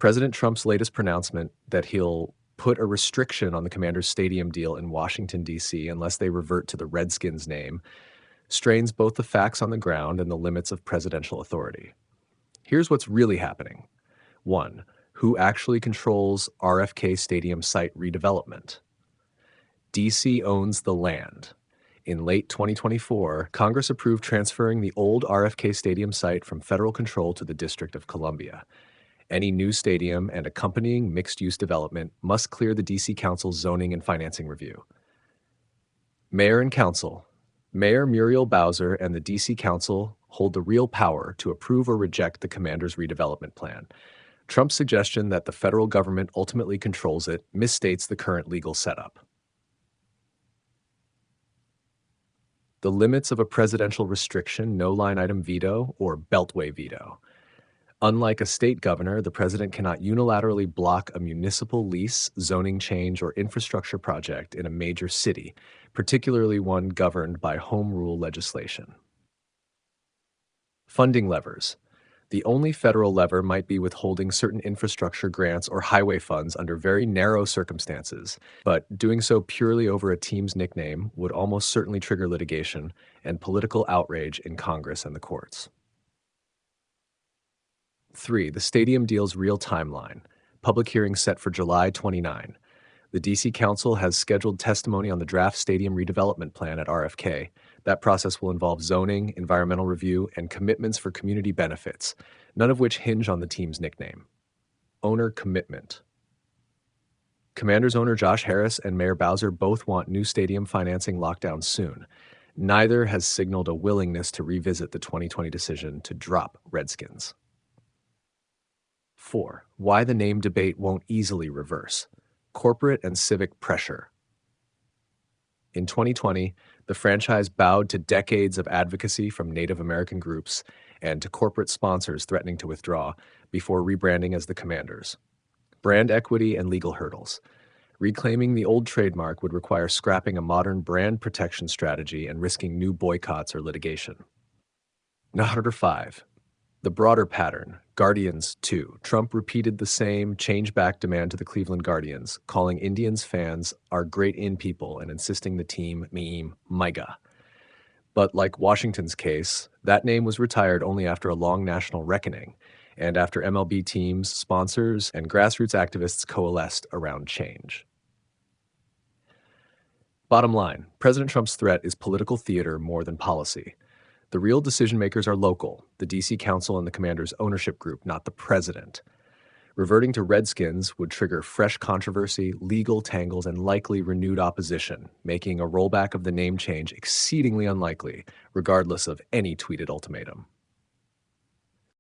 President Trump's latest pronouncement that he'll put a restriction on the Commanders' stadium deal in Washington, D.C., unless they revert to the Redskins name, strains both the facts on the ground and the limits of presidential authority. Here's what's really happening. 1. Who actually controls RFK Stadium site redevelopment? D.C. owns the land. In late 2024, Congress approved transferring the old RFK Stadium site from federal control to the District of Columbia. Any new stadium and accompanying mixed-use development must clear the D.C. Council's zoning and financing review. Mayor and Council. Mayor Muriel Bowser and the D.C. Council hold the real power to approve or reject the Commander's redevelopment plan. Trump's suggestion that the federal government ultimately controls it misstates the current legal setup. The limits of a presidential restriction, no-line item veto, or beltway veto. Unlike a state governor, the president cannot unilaterally block a municipal lease, zoning change, or infrastructure project in a major city, particularly one governed by home rule legislation. Funding levers. The only federal lever might be withholding certain infrastructure grants or highway funds under very narrow circumstances, but doing so purely over a team's nickname would almost certainly trigger litigation and political outrage in Congress and the courts. 3. The stadium deal's real timeline. Public hearing set for July 29. The D.C. Council has scheduled testimony on the draft stadium redevelopment plan at RFK. That process will involve zoning, environmental review, and commitments for community benefits, none of which hinge on the team's nickname. Owner commitment. Commanders owner Josh Harris and Mayor Bowser both want new stadium financing locked down soon. Neither has signaled a willingness to revisit the 2020 decision to drop Redskins. 4. Why the name debate won't easily reverse. Corporate and civic pressure. In 2020, the franchise bowed to decades of advocacy from Native American groups and to corporate sponsors threatening to withdraw before rebranding as the Commanders. Brand equity and legal hurdles. Reclaiming the old trademark would require scrapping a modern brand protection strategy and risking new boycotts or litigation. Number 5. The broader pattern, Guardians 2. Trump repeated the same change-back demand to the Cleveland Guardians, calling Indians fans our great in people and insisting the team meme MIGA. But like Washington's case, that name was retired only after a long national reckoning, and after MLB teams, sponsors, and grassroots activists coalesced around change. Bottom line, President Trump's threat is political theater more than policy. The real decision-makers are local, the D.C. Council and the Commander's ownership group, not the president. Reverting to Redskins would trigger fresh controversy, legal tangles, and likely renewed opposition, making a rollback of the name change exceedingly unlikely, regardless of any tweeted ultimatum.